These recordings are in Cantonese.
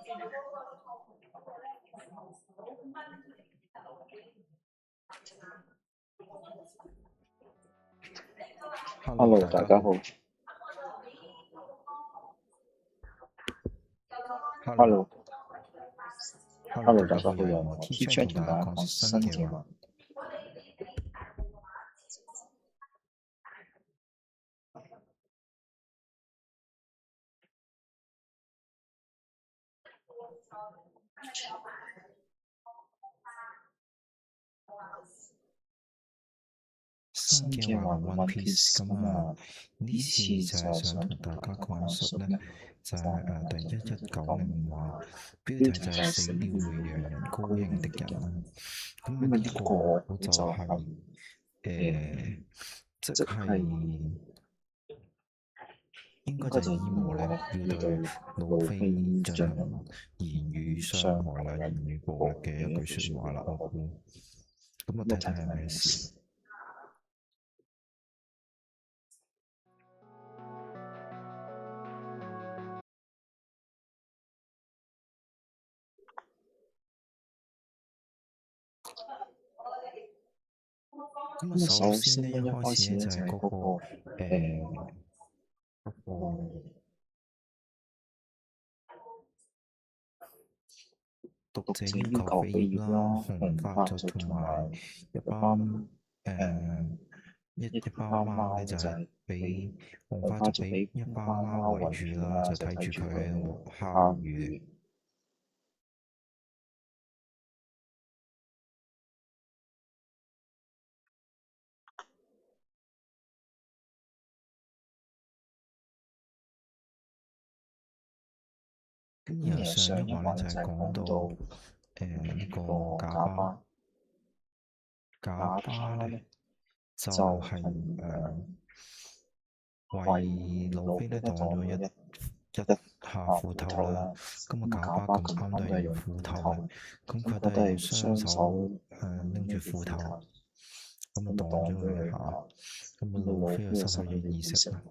Hello， Hello，大家好。Hello， Hello，大家好，由我 T-Chan 同大家講新嘅話。新嘅話 One Piece 咁啊，呢次就係想同大家講述呢，就係第1190話，標題就係死了會讓人高興的人啦。咁啊呢個就係即係應該就係伊姆咧要對路飛進行言語傷害啦、言語暴力嘅一句説話啦，我估。咁我睇睇係咩事？咁啊，首先咧，一開始咧就係嗰個讀者要求飛葉啦、紅髮族同埋一班一班貓咧，就係俾紅髮族俾一班貓圍住啦，就睇住佢喺度蝦魚。咁然後上一話咧就係講到呢個賈巴咧就係為路飛咧擋咗一下斧頭啦。咁啊賈巴咁啱都係用斧頭咧，咁佢都係雙手拎住斧頭，咁啊擋咗佢一下，咁啊路飛就失去咗意識啦。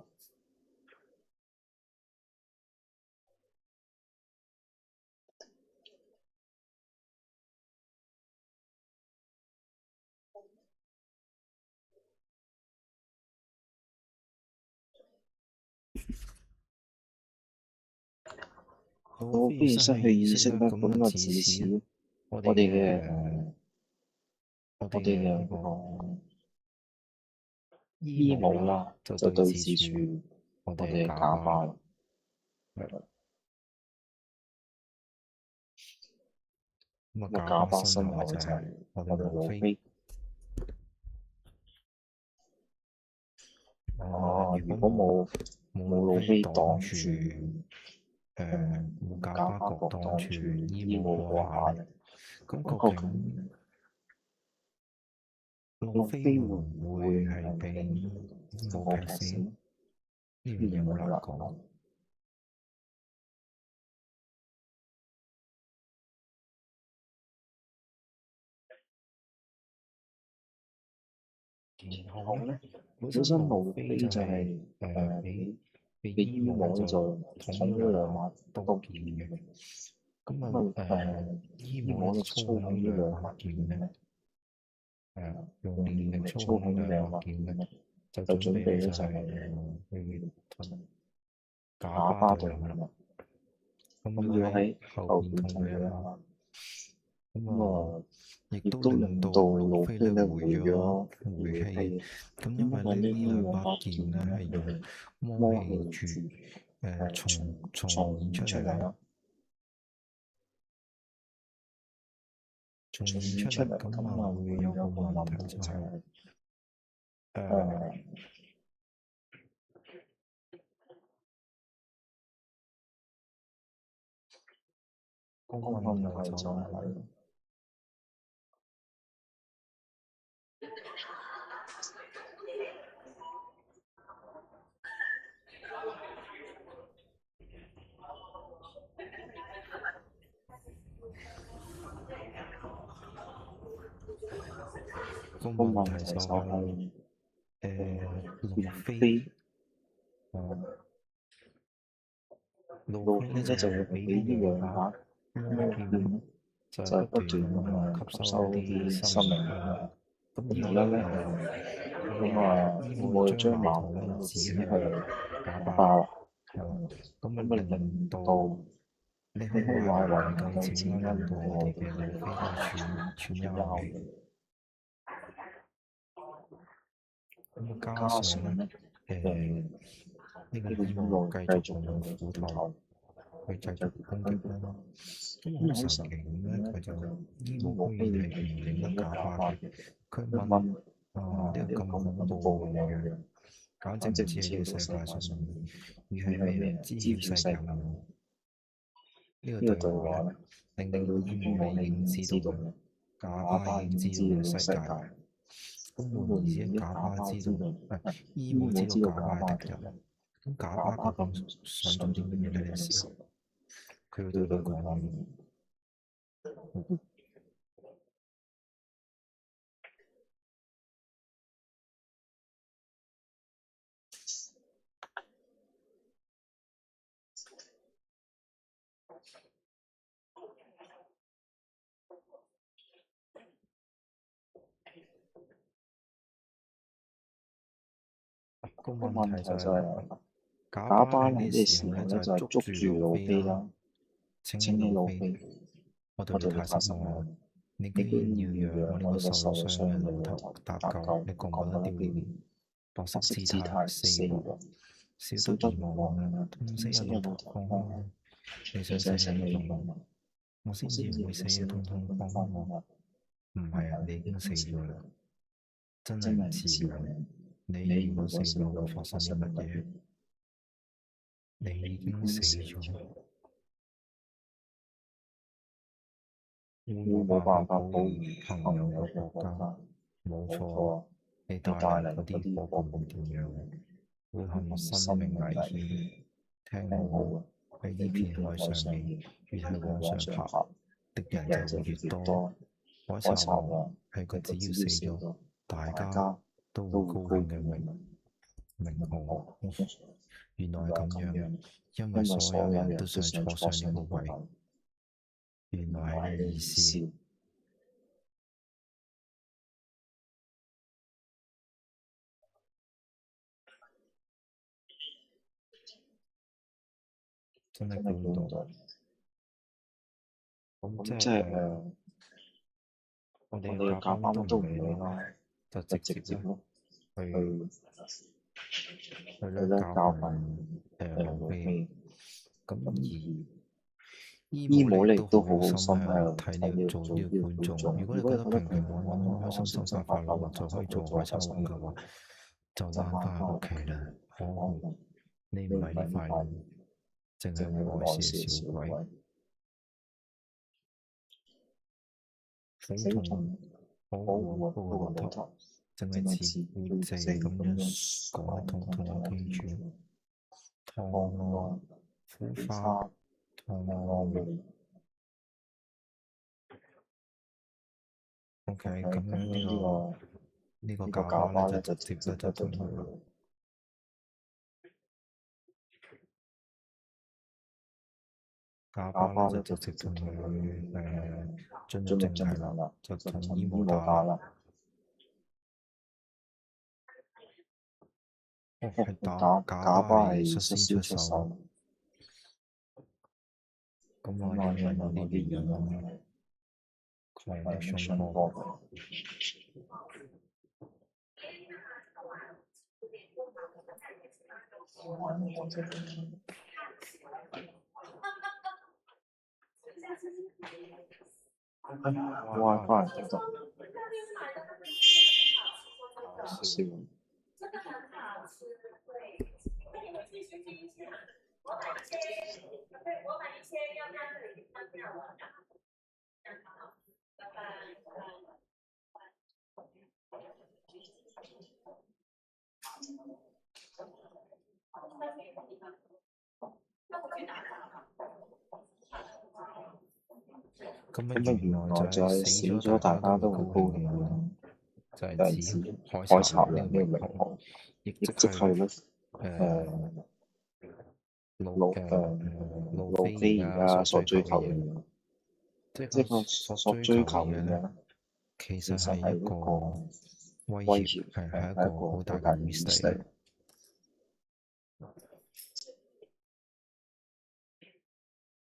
路飛失去意識咧，咁啊指使我哋嘅呢個伊姆啦，就對峙住我哋嘅賈巴啦。咁啊賈巴身後就係我哋路飛。如果冇路飛擋住冇賈巴國擋住伊姆嗰下咧，咁究竟路飛會唔會係俾伊姆劈死？呢樣嘢好難講。然後咧，本身路飛就係俾伊姆咧就捅咗兩把刀劍嘅。咁伊姆咧操控呢兩把劍咧，用念力操控呢兩把劍咧，就準備咧就係去同賈巴對抗啦。咁要喺後邊捅佢一下。亦都令到路飛咧回氣。咁因為呢兩把劍咧係用魔氣重現出嚟啦。重現出嚟咁啊會有個問題就係個問題就係路飛咧就會俾呢兩把呢邊就係不斷咁吸收一啲新能量。咁然後咧醫務將矛頭咧指向啞巴，係啦，咁啊令到你可以話係懷舊症啦，令到我哋嘅路飛都係喘一口氣。咁加上咧呢個醫務繼續用斧頭去繼續攻擊啦。咁好神奇咁咧，佢就醫務居然係唔認得啞巴嘅。佢問呢個咁恐怖嘅樣，簡直唔似係呢個世界上面，而係咩咧？知曉世界嘅呢個對話咧，令到醫務你已經知道啦，啞巴已經知道呢個世界。咁換言之，啞巴知道，醫務知道啞巴係敵人。咁啞巴究竟想做啲乜嘢咧？呢個時候，佢要對佢講嘢。個問題就係啞巴喺呢時候咧就係捉住路飛啦，請起路飛，我對你太失望啦！你居然要讓我呢個受咗傷嘅老頭搭救，你覺唔覺得丟臉？白色姿態死亡，笑得意忘忘啦，痛死啊老頭放開我！你想死係咪用啊？我先至唔會死啊！痛痛放開我！唔係啊，你已經死咗啦！真係唔似樣。你如果死咗會發生啲乜嘢？你已經死咗，會冇辦法保護朋友嘅國家。冇錯，你帶嚟嗰啲夥伴會點樣？會陷入生命危險。聽好啊，喺呢片海上面，越係往上爬，敵人就會越多。海賊王係個只要死咗，大家都會高興嘅名號。原來係咁樣，因為所有人都想坐上呢個位。原來係你意思。真係估唔到。咁即係我哋嘅甲方都唔理啦，就直接去咧教訓路飛。咁而醫務力都好好心喺度睇呢個做呢個觀眾。如果你覺得平平穩穩、開開心心快快樂樂就可以做海賊王嘅話，就攤返屋企啦。可惡，你唔係呢塊料，淨係會愛笑小鬼。苦痛可惡啊！嗰個老頭淨係自顧自咁樣講一通通我聽住。湯啊，苦花，湯啊。OK，咁樣呢個啞巴咧就直接就同佢啞巴咧就直接同佢進入正題啦，就同醫務打啦。係啞巴係率先出手。咁我因為我呢邊有狂力衝波。WiFi 得得，笑。咁原來就係死咗，大家都會高興嘅，就係指海賊王呢個名號，亦即係咧路飛而家所追求嘅嘢。即係個所追求嘅咧，其其實實係一係一個個威威脅，脅，係係一一個好個好大嘅大嘅 mistake。 mistake。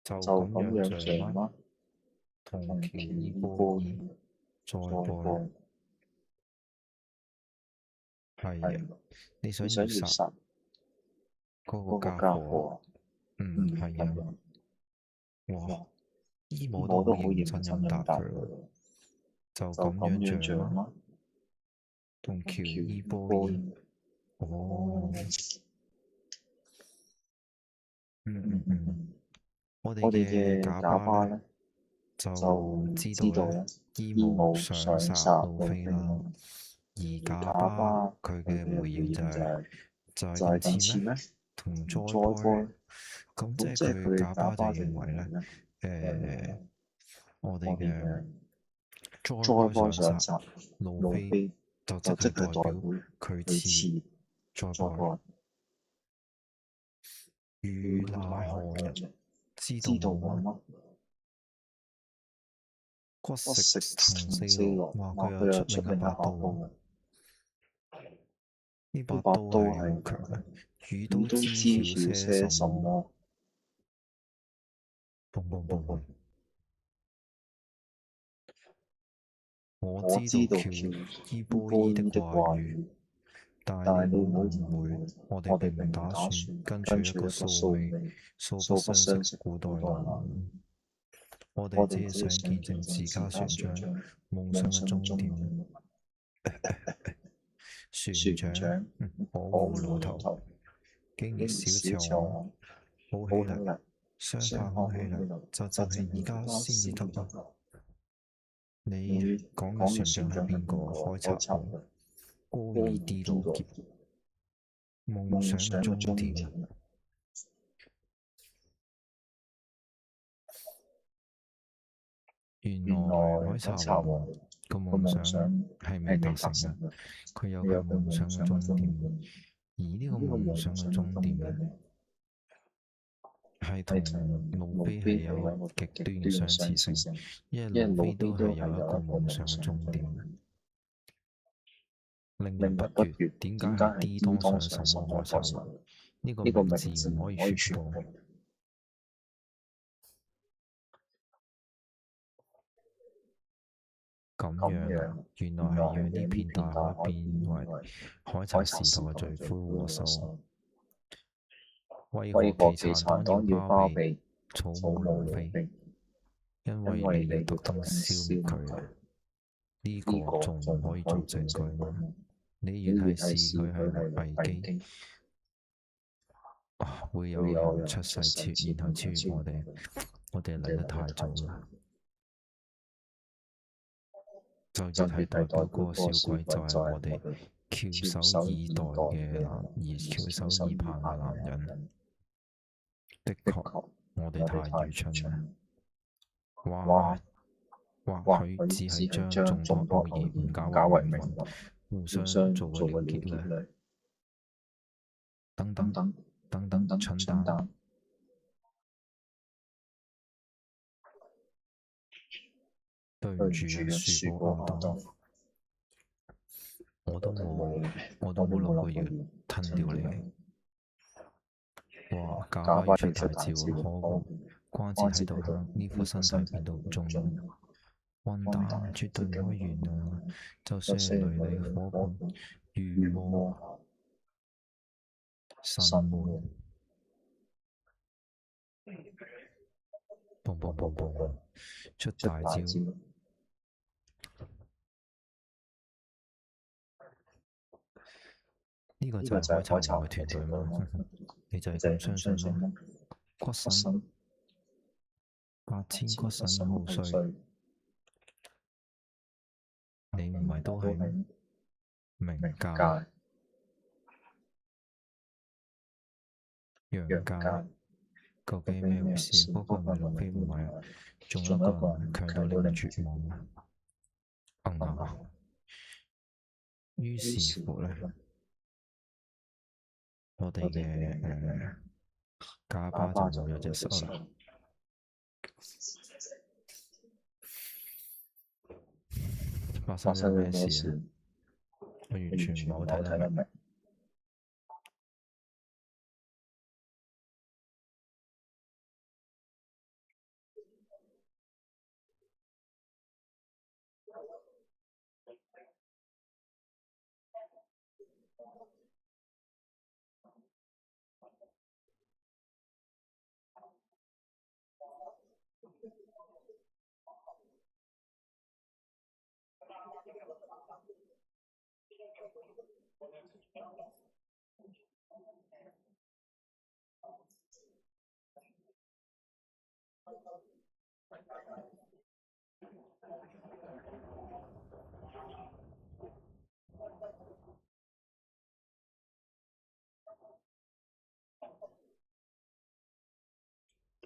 就就咁咁樣樣像乜？像乜？同同喬伊喬伊波爾波爾再再過過，係係你想你要殺想要殺嗰嗰個個家伙？家伙，係係啊！啊，哇！姨母我都好都好認認真咁真咁答答佢喎，佢，就就咁咁樣樣像像乜？乜？同喬喬伊伊波波爾爾，哦，嗯，我哋我哋嘅嘅假巴咧假巴咧就就知知道咧，道咧，姨姨母母想殺想殺路飛啦，路飛啦，而而假假巴巴佢嘅佢嘅回回應就應就係係就係就係咁似咩？咁似咩？同同 Joy Joy Boy， Boy，咁即係咁即係佢佢假假巴就巴就認認為咧，為咧，我哋我哋嘅嘅 Joy Joy Boy Boy 想殺想殺路飛，路飛，就即就即係係代表代表佢佢似似 Joy Joy Boy。 Boy。如奈何人知道知道我嗎？我嗎？骨不食食藤四四郎，郎，話佢有話佢有出另一把出另一把刀。刀喎。呢把呢把刀刀係好係強嘅，魚魚都都知知曉些曉些什麼。什麼。嘣嘣嘣嘣！我我知道知道喬伊喬波波伊的伊的話語，話語，但但係你係你唔好誤唔好誤會，會，我哋我哋並唔並唔打打算算跟隨跟隨一個一個素素味、味、素素不相識不相識古代古代男人。男。我哋我哋只係想只係想見證自見證自家船長家船長夢想嘅夢想嘅終終點。點。船長，長，可可惡老惡老頭，頭，竟然竟然小小瞧瞧我，我，好起嚟，好起嚟，雙雙拍好起嚟，拍好起嚟，就就係而家係而家先至得先至得啊！啊！你你講嘅講船長係嘅船長係邊個？邊個？開開賊王賊高高爾 D 啲老傑，路夢夢想嘅想嘅終終點。點。原原來來海海賊王賊王個個夢想夢想係未係未達成嘅，達成嘅，佢有佢有佢佢夢想夢想嘅嘅終點。終點。而呢個呢個夢想嘅夢想嘅終終點呢，點係係同同路路飛係飛係有一有個極極端嘅端嘅相似性，相似性，因為因為路飛都路飛都係有一個係有一個夢想嘅夢想嘅終終點。點。令令人人不悅，不悅，點解點解係係 D D 當當上什上什麼麼海賊王？海賊王？呢個呢個名字名字唔可以唔可以傳播。傳播。咁咁樣啊，樣，原來原來係係讓呢讓呢片大海片大海變為變為海海賊時賊時代代嘅罪魁嘅罪魁禍首。禍首。為為何何其殘其殘黨黨要要包庇包庇草草帽路飛？帽路飛？因因為你要為你要特特登消登消滅佢。滅佢。呢呢個個仲唔可以仲唔可以做證據做證據嗎？嗎？你越係你越係視佢視佢係係危機，危機，會有會有人出人出世超，世超，然後超越我哋。我哋嚟得太早啦。就越係代表嗰個小鬼就係我哋翹首以待嘅男，而翹首以盼嘅男人。的確，我哋太愚蠢啦。或許只係將眾多偶然誤假為命運，互相做個了結呢。等等，蠢蛋。對唔住啊，樹果亞當，我都冇諗過要吞掉你。哇！假巴要出大招啊！可惡，關節喺度響，呢副身體變到唔中用。混蛋，絕對唔可以原諒。就算係雷厲火伴，如魔神門，嘣嘣嘣嘣，出大招。呢個就係海賊王嘅團隊嗎？你就係咁相信嗎？骨神8000骨神好衰，你唔係都係明界、陽界，究竟咩回事？嗰個唔係路飛唔係啊，仲有一個人強到令人絕望啊！於是乎呢，我哋嘅假巴就冇咗隻手啦。發生咗咩事啊？我完全唔係好睇得明。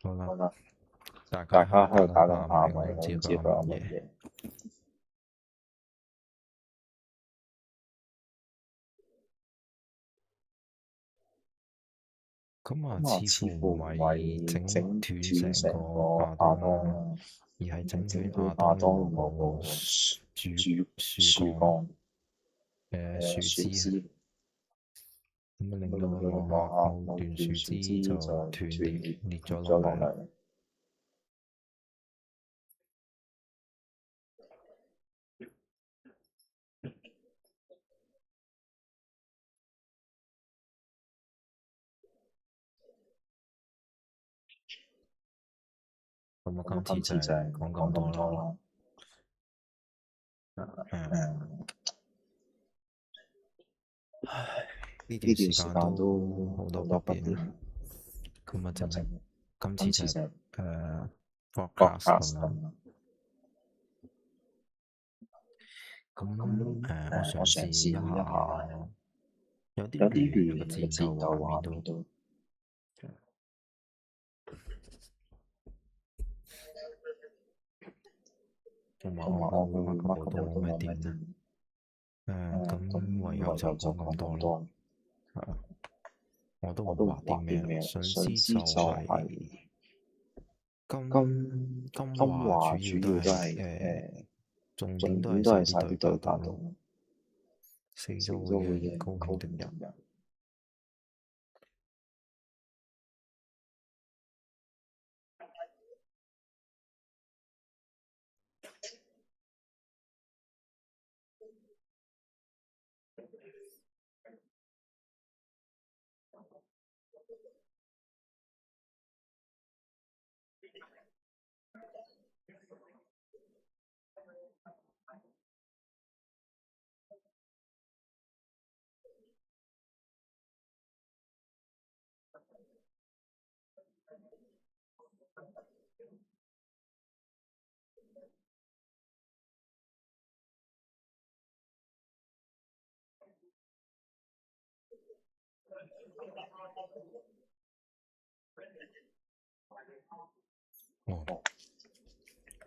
好啦，大家喺度討論下，咪我唔知佢講乜嘢。咁啊，似乎唔係整斷成個亞當啦，而係整斷亞當嗰個樹幹樹枝，咁啊令到佢望下某段樹枝就斷裂咗落嚟。咁啊，今次就係講咁多啦。呢段時間都好多不便。咁啊，淨係今次就podcast 咁啦。咁我嘗試一下，有啲亂嘅戰鬥畫面都。同埋我乜角度都冇咩電。咁唯有就講咁多咯。我都唔畫啲咩，上司就係金華主要都係重點都係晒啲對白度，死咗會嘅高級敵人。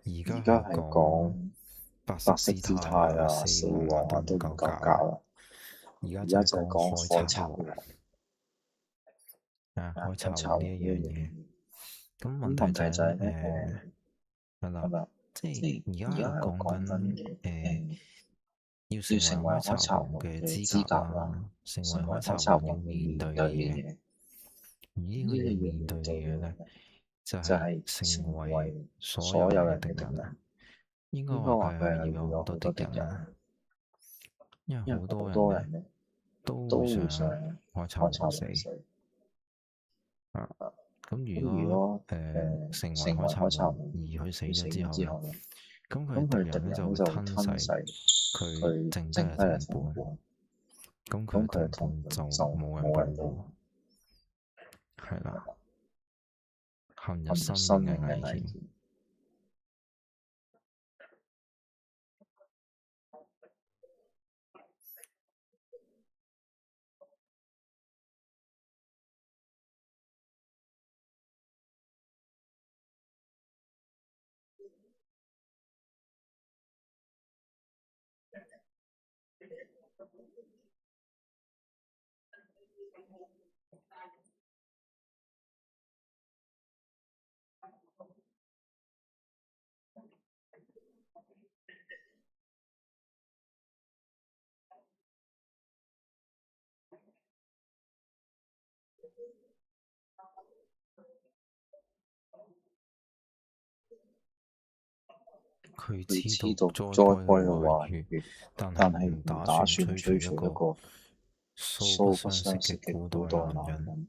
而家係講白色姿態啊、死亡啊都唔夠搞。而家就係講海賊王。海賊王呢一樣嘢，咁問題就係係啦，即係而家講緊要成為海賊王嘅資格啦，成為海賊王要面對嘅嘢。而呢個要面對嘅嘢咧，就係成為所有人嘅敵人啊！應該話佢係要有好多敵人啊，因為好多人咧都會想海賊王死。咁如果成為海賊王而佢死咗之後咧，咁佢敵人咧就會吞噬佢剩低嘅同伴，咁佢嘅同伴就冇人保護，係啦，陷入生命嘅危險。佢佢知知道道災災害害嘅話嘅話語，語，但但係唔係唔打打算追算追隨一個隨一個素不素不相相識嘅識嘅古古代代男男人。人。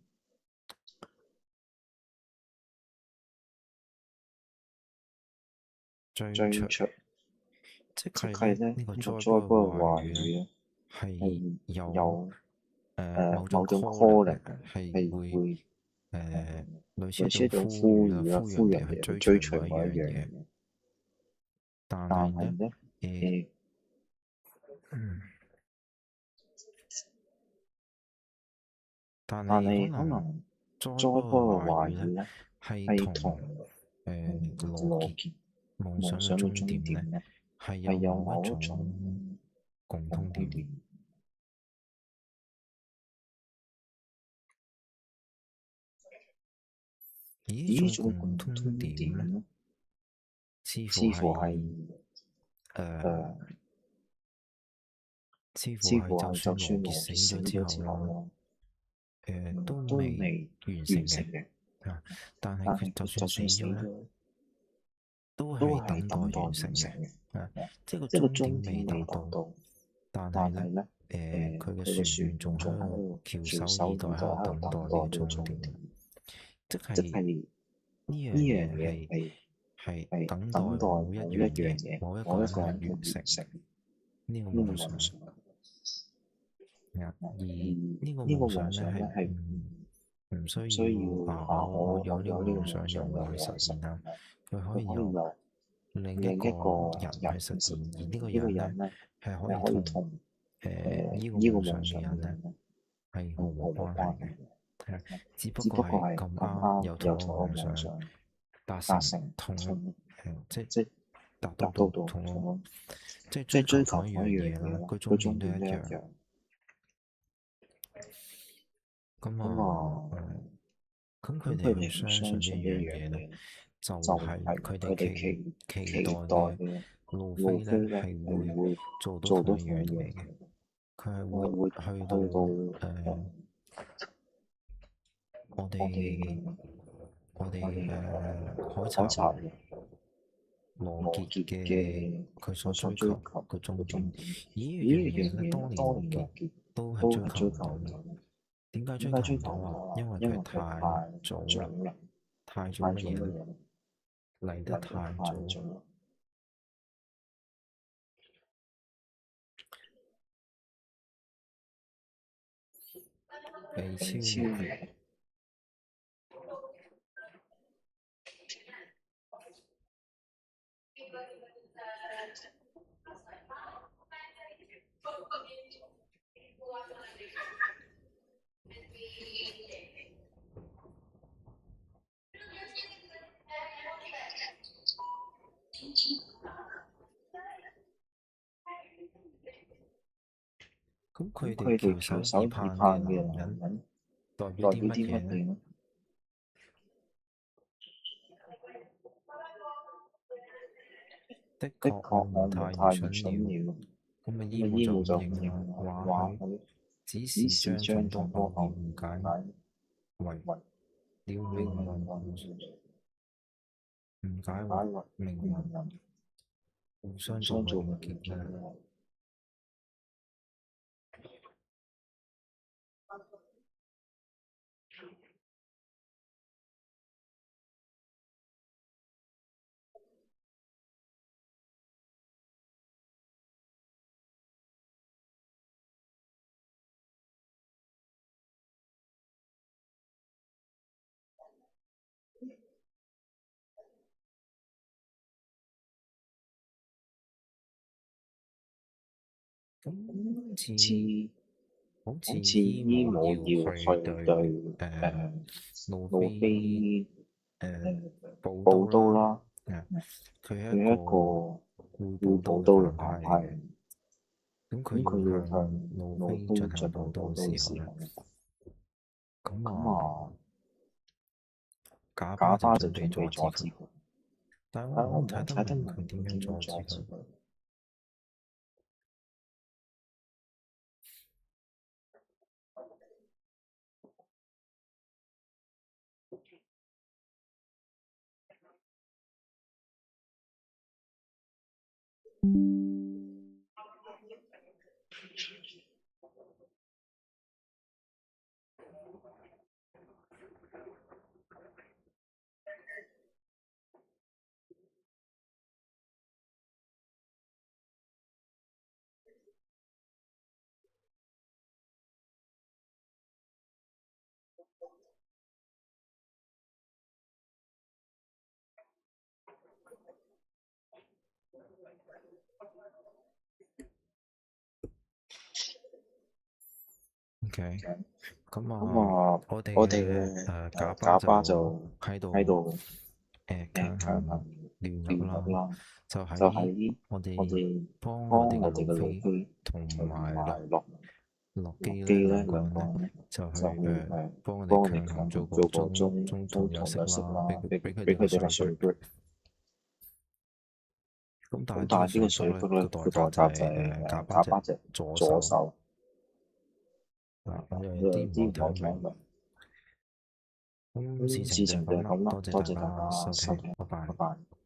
追追隨，隨即即係咧呢個係咧呢個災災禍嘅禍嘅話話語語咧，咧係係有有某種某種 calling calling 係係會會類似一種類似一種呼籲啦，呼籲啦，呼呼人哋去追人哋去追隨某一隨某一樣樣嘢。嘢。但但係咧，係咧，誒，嗯，但但係可能係可能災禍嘅災禍嘅話語咧，話語咧係係同同羅傑羅傑夢想嘅夢想嘅終點咧，終點咧係係有有某一某一種種共通點。共通點。而呢呢種種共共通通點咧，點咧，似乎似乎係係誒，似乎似乎係就係就算羅算羅傑死傑死咗之咗後啦，之後啦，都都未未完成嘅。完成嘅。啊，但係但佢就算係佢就算死咗咧，死咗，都都係等待係等待完成嘅。完成嘅。啊，即係個即係個終點未終點未達到，達到，但係咧，但係咧，佢嘅佢嘅船員仲船員仲喺度喺度翹首翹首以待，喺以待，喺度度等待呢等待呢個個終點。終點。即係即係呢樣呢樣嘢嘢係等待等待某一某一樣嘢、樣嘢，某一個某一人去個人去完成完成呢個呢個夢想。夢想。而而呢個呢個夢想咧夢想咧係係唔需需要要我有呢個有呢個夢想由夢想由我去實現啦，佢可佢以由可以由另一個另一個人去人實現，而呢個呢個人咧人咧係可以係可以同同呢個呢個夢想夢想嘅人咧嘅人咧係毫係毫無無關係嘅，關係嘅，係只不只不過係過係咁咁啱啱有同一個有同一個夢想夢想達成達成同一同即係即係達到達到到同同即係即係追追求同一求同一樣樣嘢啦，嘢啦，個終點個終都一樣。點都一樣。咁咁啊，咁佢咁佢哋唔哋去相信相信呢呢樣嘢咧，樣嘢，就就係係佢哋佢哋期期待待嘅嘅路飛咧路飛咧係會係會做到做到同一樣同一樣嘢嘅，嘢，佢係佢係會會去到去到我哋我哋我哋海海賊賊羅傑羅傑嘅嘅佢所所追求追求個終點，嘅終點。而呢呢樣嘢咧，一樣嘢當年羅傑當年羅傑都係追都係追求唔到嘅。求唔到嘅。點解追點解追求唔到啊？求唔到啊？因為因為佢佢太太早啦，早啦，太早太乜嘢咧？早乜嘢咧？嚟得嚟得太太早。早啦。被超被超越。越。咁佢哋咁佢哋翹首翹手以盼嘅以盼嘅男人男人代表啲代表啲乜乜嘢呢？嘢呢？的的確，我確，我們太愚們太愚蠢了。蠢了。咁啊，咁醫護醫護就就回應啦，回應啦，話佢話佢只只是將是將眾多奧眾多偶義誤解解為為了命了運，命運，誤解為解為命運，命運，互相互做個了相做個了結啦。結。咁似好似好似醫醫護護要要去去對對路路飛飛補補刀刀啦。啦，佢係一佢係一個個會會補刀嘅補刀嘅反派嚟嘅。反派嚟。咁佢咁佢要向要向路路飛飛進行進行補刀補刀嘅時候咧，嘅時候咧，咁咁啊賈巴就賈巴就準備準備阻止佢，阻止佢，但係我但係我唔唔睇得睇得明明佢點佢點樣樣阻止佢。阻止佢。OK，咁咁啊，啊，我哋我哋嘅嘅假巴假巴就就喺度喺度強行強行聯聯絡啦，絡啦，就就喺喺我哋我哋幫我哋嘅幫我哋嘅路路飛飛同同埋埋落機咧機咧兩個人咧，兩個人咧，就去就去幫我哋幫我哋強行做個強行做個中途休中途息啦，休息啦，俾俾佢哋個佢哋個水 break。水 break。咁但係呢個咁但係呢個水 break 咧水 break 咧個代個代價就價就係係假巴隻假巴隻左手左手嗱，咁有有啲唔係啲唔係好聽明。聽明。咁事咁情就係事情就係咁啦，咁啦，多謝大多謝大家收聽，家收聽，拜拜拜。拜。